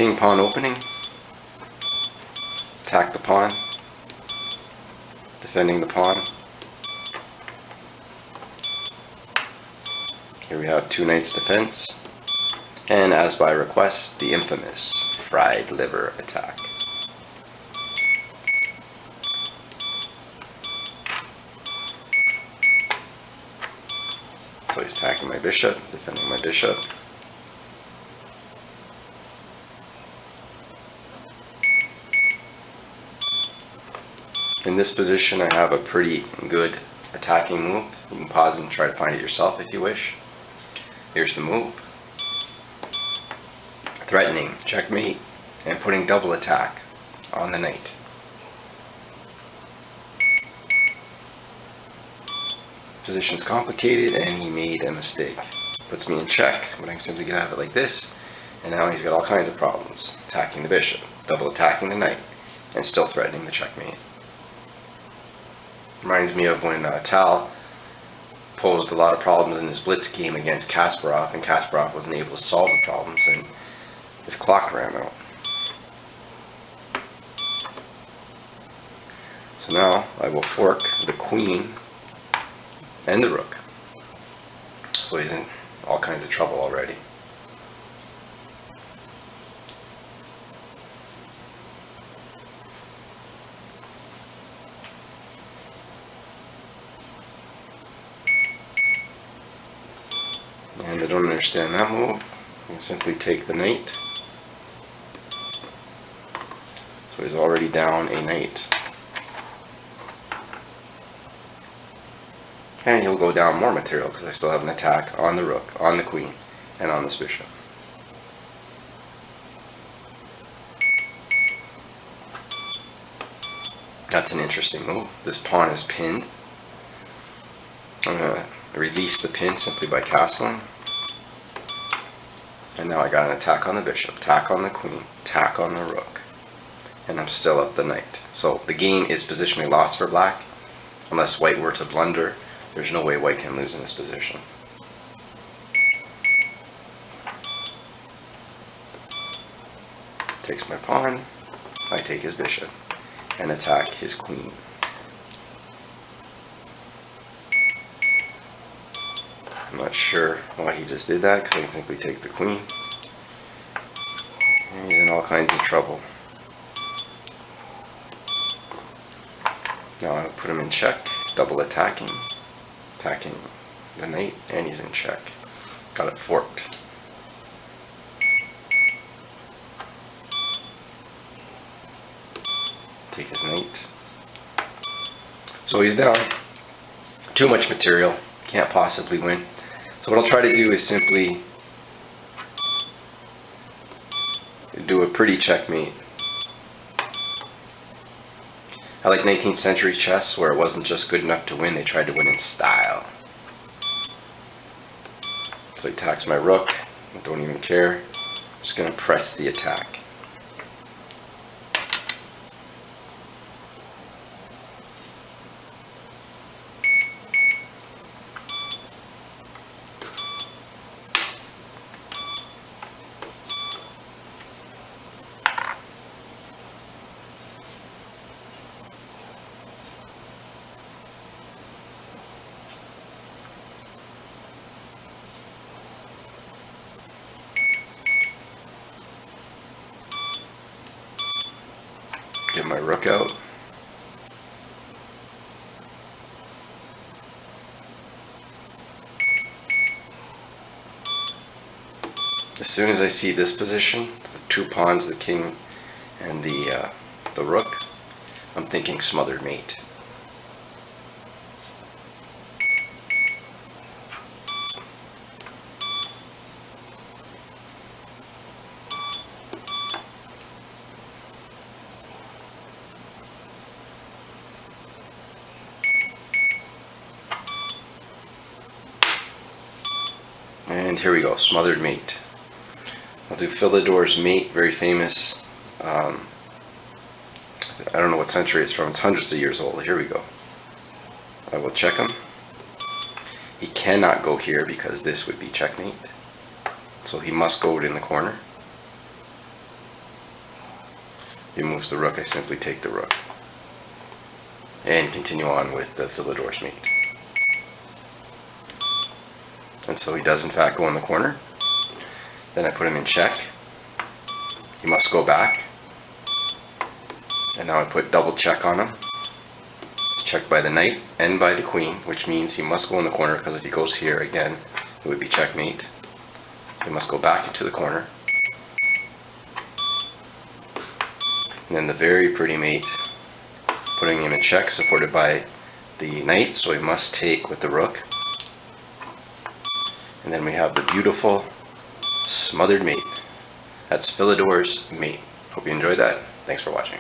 king pawn opening. Attack the pawn. Defending the pawn. Here we have two knights defense. And as by request, the infamous fried liver attack. So he's attacking my bishop, defending my bishop. In this position, I have a pretty good attacking move. You can pause and try to find it yourself if you wish. Here's the move. Threatening, checkmate, and putting double attack on the knight. Position's complicated and he made a mistake. Puts me in check, but I can simply get out of it like this. And now he's got all kinds of problems. Attacking the bishop, double attacking the knight, and still threatening the checkmate. Reminds me of when Tal posed a lot of problems in his blitz game against Kasparov, and Kasparov wasn't able to solve the problems, and his clock ran out. So now I will fork the queen and the rook. So he's in all kinds of trouble already. And I don't understand that move. I can simply take the knight. So he's already down a knight. And he'll go down more material because I still have an attack on the rook, on the queen, and on this bishop. That's an interesting move. This pawn is pinned. I'm going to release the pin simply by castling. And now I got an attack on the bishop, attack on the queen, attack on the rook. And I'm still up the knight. So the game is positionally lost for black. Unless white were to blunder, there's no way white can lose in this position. Takes my pawn, I take his bishop, and attack his queen. I'm not sure why he just did that, because I can simply take the queen. And he's in all kinds of trouble. Now I'll put him in check, double attacking the knight, and he's in check. Got it forked. Take his knight. So he's down. Too much material. Can't possibly win. So what I'll try to do is simply do a pretty checkmate. I like 19th century chess where it wasn't just good enough to win, they tried to win in style. So he attacks my rook. I don't even care. I'm just going to press the attack. Get my rook out. As soon as I see this position, the two pawns, the king and the rook, I'm thinking smothered mate. And here we go, smothered mate. I'll do Philidor's Mate, very famous. I don't know what century it's from, it's hundreds of years old. Here we go. I will check him. He cannot go here because this would be checkmate. So he must go in the corner. he moves the rook, I simply take the rook. And continue on with the Philidor's mate. And so he does in fact go in the corner. Then I put him in check. He must go back. And now I put double check on him. It's checked by the knight and by the queen, which means he must go in the corner, because if he goes here again, it would be checkmate. So he must go back into the corner. And then the very pretty mate, putting him in check, supported by the knight, so he must take with the rook. And then we have the beautiful smothered mate. That's Philidor's mate. Hope you enjoyed that. Thanks for watching.